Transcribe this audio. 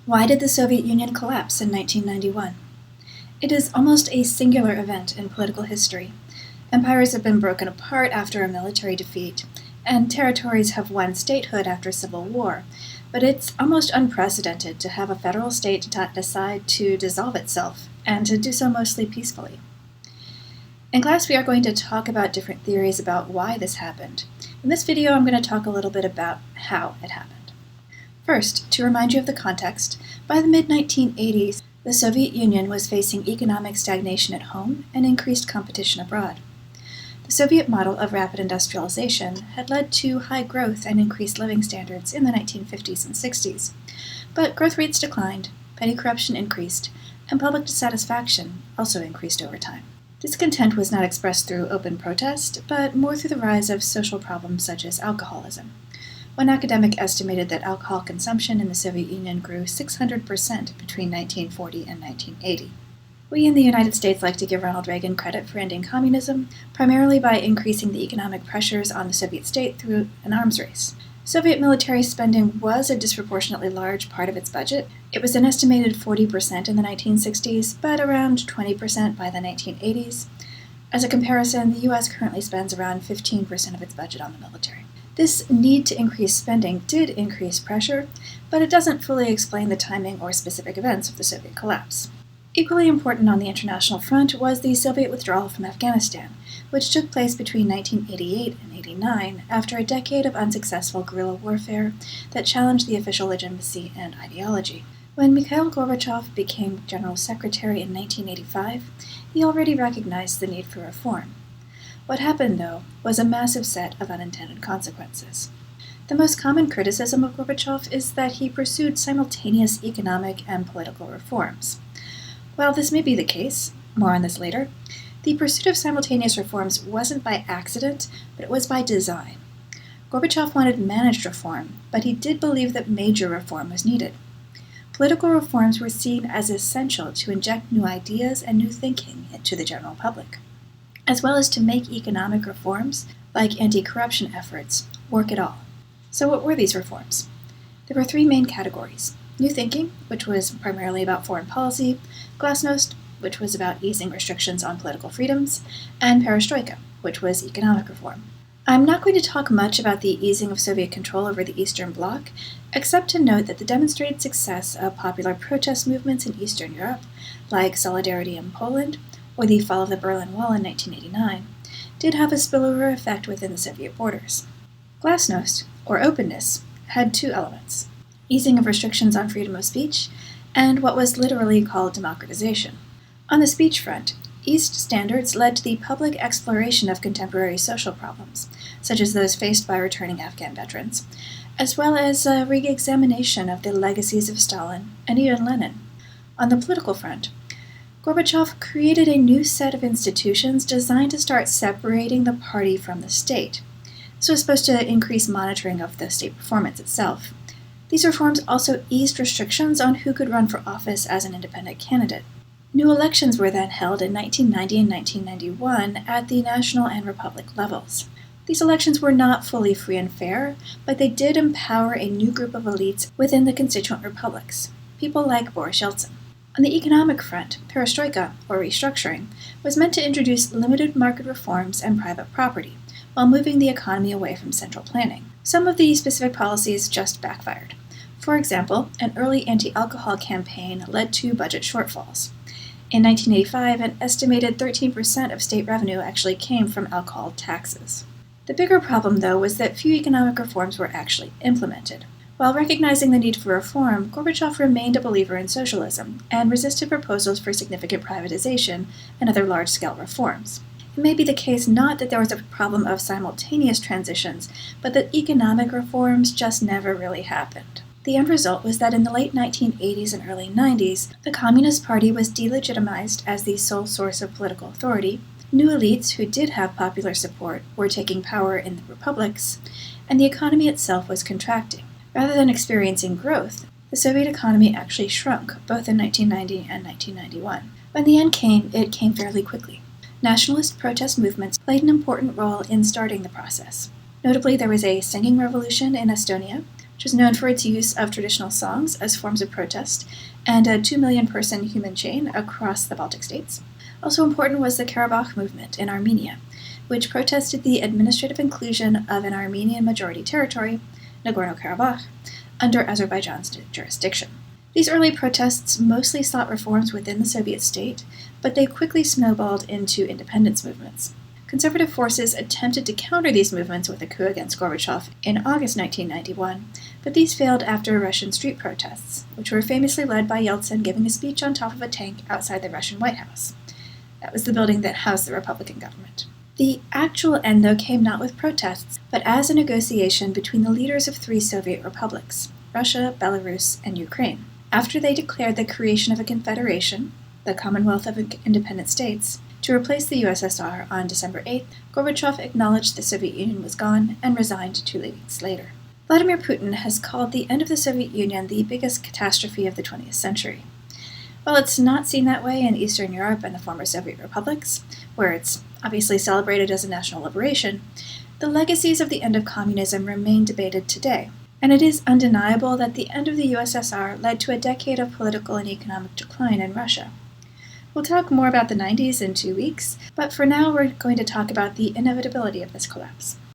Why did the Soviet Union collapse in 1991? It is almost a singular event in political history. Empires have been broken apart after a military defeat, and territories have won statehood after civil war, but it's almost unprecedented to have a federal state decide to dissolve itself, and to do so mostly peacefully. In class, we are going to talk about different theories about why this happened. In this video, I'm going to talk a little bit about how it happened. First, to remind you of the context, by the mid-1980s, the Soviet Union was facing economic stagnation at home and increased competition abroad. The Soviet model of rapid industrialization had led to high growth and increased living standards in the 1950s and 60s, but growth rates declined, petty corruption increased, and public dissatisfaction also increased over time. Discontent was not expressed through open protest, but more through the rise of social problems such as alcoholism. One academic estimated that alcohol consumption in the Soviet Union grew 600% between 1940 and 1980. We in the United States like to give Ronald Reagan credit for ending communism, primarily by increasing the economic pressures on the Soviet state through an arms race. Soviet military spending was a disproportionately large part of its budget. It was an estimated 40% in the 1960s, but around 20% by the 1980s. As a comparison, the U.S. currently spends around 15% of its budget on the military. This need to increase spending did increase pressure, but it doesn't fully explain the timing or specific events of the Soviet collapse. Equally important on the international front was the Soviet withdrawal from Afghanistan, which took place between 1988 and 89 after a decade of unsuccessful guerrilla warfare that challenged the official legitimacy and ideology. When Mikhail Gorbachev became General Secretary in 1985, he already recognized the need for reform. What happened, though, was a massive set of unintended consequences. The most common criticism of Gorbachev is that he pursued simultaneous economic and political reforms. While this may be the case, more on this later, the pursuit of simultaneous reforms wasn't by accident, but it was by design. Gorbachev wanted managed reform, but he did believe that major reform was needed. Political reforms were seen as essential to inject new ideas and new thinking into the general public, as well as to make economic reforms, like anti-corruption efforts, work at all. So what were these reforms? There were three main categories: New Thinking, which was primarily about foreign policy, Glasnost, which was about easing restrictions on political freedoms, and Perestroika, which was economic reform. I'm not going to talk much about the easing of Soviet control over the Eastern Bloc, except to note that the demonstrated success of popular protest movements in Eastern Europe, like Solidarity in Poland, or the fall of the Berlin Wall in 1989, did have a spillover effect within the Soviet borders. Glasnost, or openness, had two elements: easing of restrictions on freedom of speech, and what was literally called democratization. On the speech front, eased standards led to the public exploration of contemporary social problems, such as those faced by returning Afghan veterans, as well as a re-examination of the legacies of Stalin and even Lenin. On the political front, Gorbachev created a new set of institutions designed to start separating the party from the state. This was supposed to increase monitoring of the state performance itself. These reforms also eased restrictions on who could run for office as an independent candidate. New elections were then held in 1990 and 1991 at the national and republic levels. These elections were not fully free and fair, but they did empower a new group of elites within the constituent republics, people like Boris Yeltsin. On the economic front, Perestroika, or restructuring, was meant to introduce limited market reforms and private property, while moving the economy away from central planning. Some of the specific policies just backfired. For example, an early anti-alcohol campaign led to budget shortfalls. In 1985, an estimated 13% of state revenue actually came from alcohol taxes. The bigger problem, though, was that few economic reforms were actually implemented. While recognizing the need for reform, Gorbachev remained a believer in socialism and resisted proposals for significant privatization and other large-scale reforms. It may be the case not that there was a problem of simultaneous transitions, but that economic reforms just never really happened. The end result was that in the late 1980s and early 90s, the Communist Party was delegitimized as the sole source of political authority, new elites who did have popular support were taking power in the republics, and the economy itself was contracting. Rather than experiencing growth, the Soviet economy actually shrunk, both in 1990 and 1991. When the end came, it came fairly quickly. Nationalist protest movements played an important role in starting the process. Notably, there was a singing revolution in Estonia, which is known for its use of traditional songs as forms of protest, and a 2 million person human chain across the Baltic states. Also important was the Karabakh movement in Armenia, which protested the administrative inclusion of an Armenian majority territory, Nagorno-Karabakh, under Azerbaijan's jurisdiction. These early protests mostly sought reforms within the Soviet state, but they quickly snowballed into independence movements. Conservative forces attempted to counter these movements with a coup against Gorbachev in August 1991, but these failed after Russian street protests, which were famously led by Yeltsin giving a speech on top of a tank outside the Russian White House. That was the building that housed the Republican government. The actual end, though, came not with protests, but as a negotiation between the leaders of 3 Soviet republics, Russia, Belarus, and Ukraine. After they declared the creation of a confederation, the Commonwealth of Independent States, to replace the USSR on December 8th, Gorbachev acknowledged the Soviet Union was gone and resigned 2 weeks later. Vladimir Putin has called the end of the Soviet Union the biggest catastrophe of the 20th century. While it's not seen that way in Eastern Europe and the former Soviet republics, where it's obviously celebrated as a national liberation, the legacies of the end of communism remain debated today. And it is undeniable that the end of the USSR led to a decade of political and economic decline in Russia. We'll talk more about the 90s in 2 weeks, but for now we're going to talk about the inevitability of this collapse.